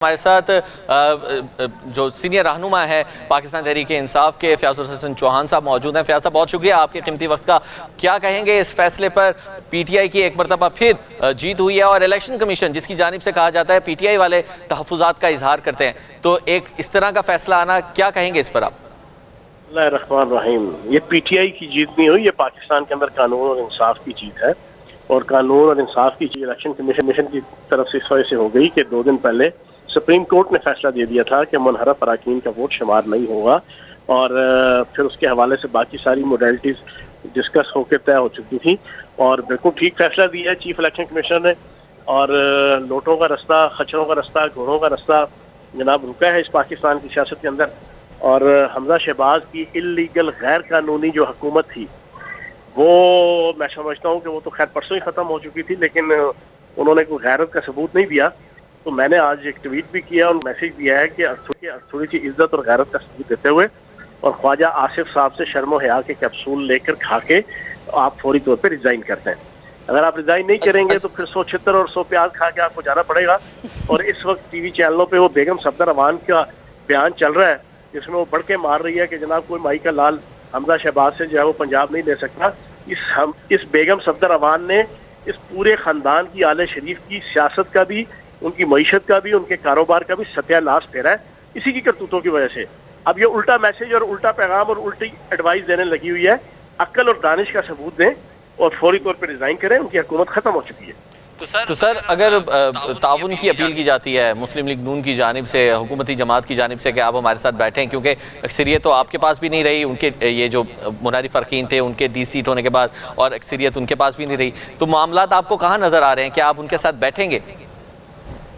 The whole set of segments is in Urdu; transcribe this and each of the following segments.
ہمارے ساتھ جو سینئر رہنما ہے پاکستان تحریک انصاف کے فیاض الحسن چوہان صاحب موجود ہیں۔ فیاض صاحب بہت شکریہ آپ کے قیمتی وقت کا۔ کیا کہیں گے اس فیصلے پر؟ پی ٹی آئی کی ایک مرتبہ پھر جیت ہوئی ہے اور الیکشن کمیشن جس کی جانب سے کہا جاتا ہے پی ٹی آئی والے تحفظات کا اظہار کرتے ہیں، تو ایک اس طرح کا فیصلہ آنا، کیا کہیں گے اس پر آپ؟ اللہ الرحمن الرحیم۔ یہ پی ٹی آئی کی جیت نہیں ہوئی، یہ پاکستان کے اندر قانون اور انصاف کی جیت ہے، اور قانون اور انصاف کی جیت الیکشن کمیشن کی طرف سے اس وجہ سے ہو گئی کہ 2 دن پہلے سپریم کورٹ نے فیصلہ دے دیا تھا کہ منحرف اراکین کا ووٹ شمار نہیں ہوگا، اور پھر اس کے حوالے سے باقی ساری موڈیلٹیز ڈسکس ہو کے طے ہو چکی تھی، اور بالکل ٹھیک فیصلہ دیا ہے چیف الیکشن کمیشنر نے۔ اور نوٹوں کا رستہ، خچروں کا رستہ، گھوڑوں کا رستہ جناب رکا ہے اس پاکستان کی سیاست کے اندر، اور حمزہ شہباز کی اللیگل غیر قانونی جو حکومت تھی وہ میں سمجھتا ہوں کہ وہ تو خیر پرسوں ہی ختم ہو چکی تھی، لیکن انہوں نے کوئی غیرت کا ثبوت نہیں دیا۔ تو میں نے آج ایک ٹویٹ بھی کیا اور میسج دیا ہے کہ تھوڑی سی عزت اور غیرت کا ثبوت دیتے ہوئے اور خواجہ آصف صاحب سے شرم و حیا کے کیپسول لے کر کھا کے آپ فوری طور پہ ریزائن کرتے ہیں۔ اگر آپ ریزائن نہیں کریں گے تو پھر 100 چھتر اور 100 پیاز کھا کے آپ کو جانا پڑے گا۔ اور اس وقت ٹی وی چینلوں پہ وہ بیگم صفدر امان کا بیان چل رہا ہے جس میں وہ بڑھ کے مار رہی ہے کہ جناب کوئی مائی کا لال حمزہ شہباز سے جو ہے وہ پنجاب نہیں لے سکتا۔ اس بیگم صفدر امان نے اس پورے خاندان کی آل شریف کی سیاست کا بھی، ان کی معیشت کا بھی، ان کے کاروبار کا بھی ستیہ ناش پھیرا ہے اسی کی کرتوتوں کی وجہ سے۔ اب یہ الٹا میسج اور الٹا پیغام اور الٹی ایڈوائز دینے لگی ہوئی ہے۔ عقل اور دانش کا ثبوت دیں اور فوری طور پہ ریزائن کریں، ان کی حکومت ختم ہو چکی ہے۔ تو سر اگر تعاون کی اپیل کی جاتی ہے مسلم لیگ نون کی جانب سے، حکومتی جماعت کی جانب سے کہ آپ ہمارے ساتھ بیٹھیں، کیونکہ اکثریت تو آپ کے پاس بھی نہیں رہی، ان کے یہ جو منحرف فرقین تھے ان کے 20 سیٹ ہونے کے بعد، اور اکثریت ان کے پاس بھی نہیں رہی، تو معاملات آپ کو کہاں نظر آ رہے ہیں کہ آپ ان کے ساتھ بیٹھیں گے؟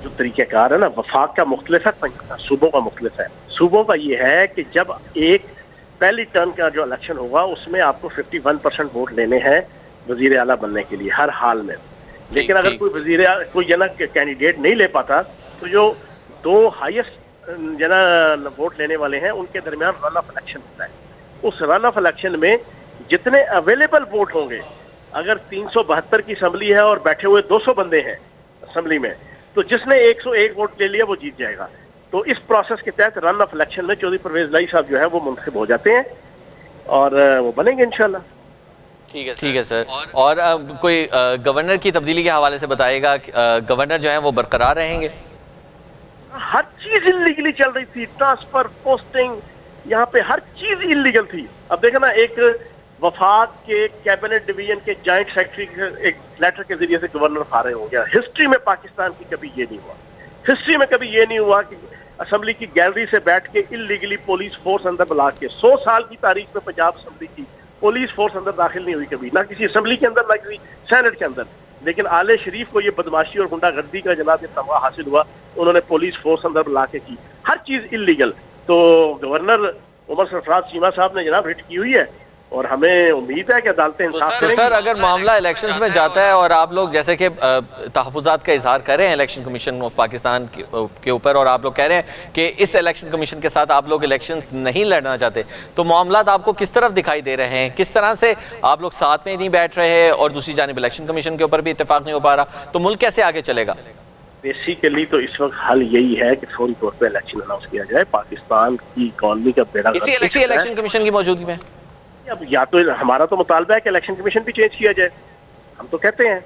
جو طریقہ کار ہے نا وفاق کا مختلف ہے، صوبوں کا مختلف ہے۔ صوبوں کا یہ ہے کہ جب ایک پہلی ٹرن کا جو الیکشن ہوگا اس میں آپ کو 51% ووٹ لینے ہیں وزیر اعلیٰ بننے کے لیے ہر حال میں، لیکن اگر کوئی کینڈیڈیٹ نہیں لے پاتا تو جو 2 ہائیسٹ ووٹ لینے والے ہیں ان کے درمیان رن آف الیکشن ہوتا ہے۔ اس رن آف الیکشن میں جتنے اویلیبل ووٹ ہوں گے، اگر 372 کی اسمبلی ہے اور بیٹھے ہوئے 200 بندے ہیں اسمبلی میں، تو جس نے 101 ووٹ لے لیا وہ جیت جائے گا۔ تو اس پروسیس کے تحت رن آف الیکشن میں چودھری پرویز لائی صاحب جو ہے وہ منتخب ہو جاتے ہیں اور وہ بنیں گے انشاءاللہ۔ ٹھیک ہے سر، اور کوئی گورنر کی تبدیلی کے حوالے سے بتائے گا، گورنر جو ہیں وہ برقرار رہیں گے؟ ہر چیز انلیگلی چل رہی تھی، ٹرانسفر، پوسٹنگ، یہاں پہ ہر چیز انلیگل تھی۔ اب دیکھیں نا، ایک وفاق کے کیبنٹ ڈویژن کے جوائنٹ سیکرٹری ایک لیٹر کے ذریعے سے گورنر فارغ ہو گیا۔ ہسٹری میں پاکستان کی کبھی یہ نہیں ہوا، ہسٹری میں کبھی یہ نہیں ہوا کہ اسمبلی کی گیلری سے بیٹھ کے انلیگلی پولیس فورس اندر بلا کے 100 سال کی تاریخ میں پنجاب اسمبلی کی پولیس فورس اندر داخل نہیں ہوئی کبھی، نہ کسی اسمبلی کے اندر، نہ کسی سینٹ کے اندر۔ لیکن آل شریف کو یہ بدماشی اور غنڈہ گردی کا جناب یہ تمغہ حاصل ہوا، انہوں نے پولیس فورس اندر لا کے کی ہر چیز انلیگل۔ تو گورنر عمر سرفراز چیمہ صاحب نے جناب رٹ کی ہوئی ہے، اور ہمیں امید ہے کہ عدالتیں انصاف کریں گی۔ تو سر اگر معاملہ الیکشنز میں جاتا ہے اور آپ لوگ جیسے کہ تحفظات کا اظہار کر رہے ہیں الیکشن کمیشن آف پاکستان کے اوپر، اور آپ لوگ کہہ رہے ہیں کہ اس الیکشن کمیشن کے ساتھ آپ لوگ الیکشنز نہیں لڑنا چاہتے، تو معاملات آپ کو کس طرف دکھائی دے رہے ہیں؟ کس طرح سے آپ لوگ ساتھ میں نہیں بیٹھ رہے اور دوسری جانب الیکشن کمیشن کے اوپر بھی اتفاق نہیں ہو پا رہا، تو ملک کیسے آگے چلے گا؟ بیسیکلی تو اس وقت حل یہی ہے کہ فوری طور پہ الیکشن اناؤنس کیا جائے۔ پاکستان کی اکانومی کا بیڑا اسی الیکشن کمیشن کی موجودگی میں اب یا تو ہمارا تو مطالبہ ہے کہ الیکشن کمیشن بھی چینج کیا جائے۔ ہم تو کہتے ہیں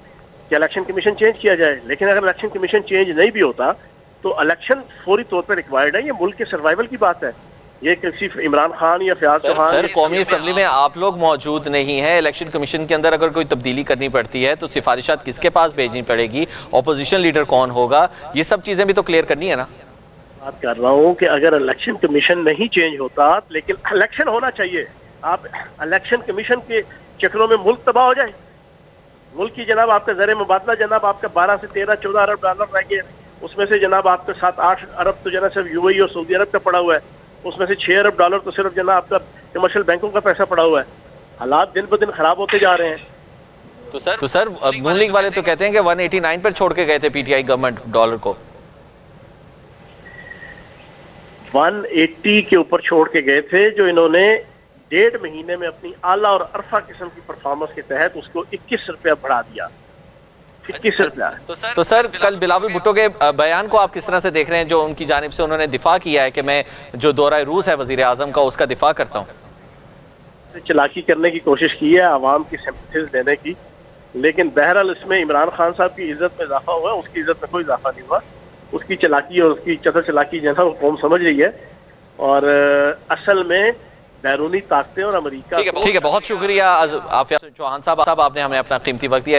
کہ الیکشن کمیشن چینج کیا جائے، لیکن اگر الیکشن کمیشن چینج نہیں بھی ہوتا تو الیکشن فوری طور پہ ریکوائرڈ ہے۔ یہ ملک کے سروائیول کی بات ہے، یہ کسی عمران خان یا فیاض چوہان۔ سر قومی اسمبلی میں آپ لوگ موجود نہیں ہیں، الیکشن کمیشن کے اندر اگر کوئی تبدیلی کرنی پڑتی ہے تو سفارشات کس کے پاس بھیجنی پڑے گی، اپوزیشن لیڈر کون ہوگا، یہ سب چیزیں بھی تو کلیئر کرنی ہے نا۔ بات کر رہا ہوں کہ اگر الیکشن کمیشن نہیں چینج ہوتا، لیکن الیکشن ہونا چاہیے۔ آپ الیکشن کمیشن کے چکروں میں ملک تباہ ہو جائے، ملک کی جناب آپ کا زر مبادلہ جناب آپ کا 12 سے 13 14 ارب ڈالر رہ گئے، اس میں سے جناب آپ کا 7 8 ارب تو جناب صرف یو اے ای اور سعودی عرب کا پڑا ہوا ہے، اس میں سے 6 ارب ڈالر تو صرف جناب آپ کا کمرشل بینکوں کا پیسہ پڑا ہوا ہے۔ حالات دن بدن خراب ہوتے جا رہے ہیں۔ تو سر نون لیگ والے تو کہتے ہیں کہ 189 پر چھوڑ کے گئے تھے P T I government dollar کو۔ 180 کے اوپر چھوڑ کے گئے تھے، جو انہوں نے 1.5 مہینے میں اپنی اعلیٰ اور عرفہ قسم کی پرفارمنس کے تحت اس کو 21 روپیہ بڑھا دیا۔ 21 سے پلان ہے. تو سر کل بلاول بھٹو کے بیان کو آپ کس طرح سے دیکھ رہے ہیں جو ان کی جانب سے انہوں نے دفاع کیا ہے کہ میں جو دورہ روس ہے وزیر اعظم کا اس کا دفاع کرتا ہوں؟ چلاکی کرنے کی کوشش کی ہے عوام کی سمپتھیز دینے کی، لیکن بہرحال اس میں عمران خان صاحب کی عزت میں اضافہ ہوا ہے، اس کی عزت میں کوئی اضافہ نہیں ہوا. اس کی چلاکی اور اس کی چتر چلاکی جو ہے وہ قوم سمجھ رہی ہے، اور اصل میں بیرونی طاقتیں اور امریکہ ٹھیک ہے، بہت شکریہ عافیہ چوہان صاحب، آپ نے ہمیں اپنا قیمتی وقت دیا.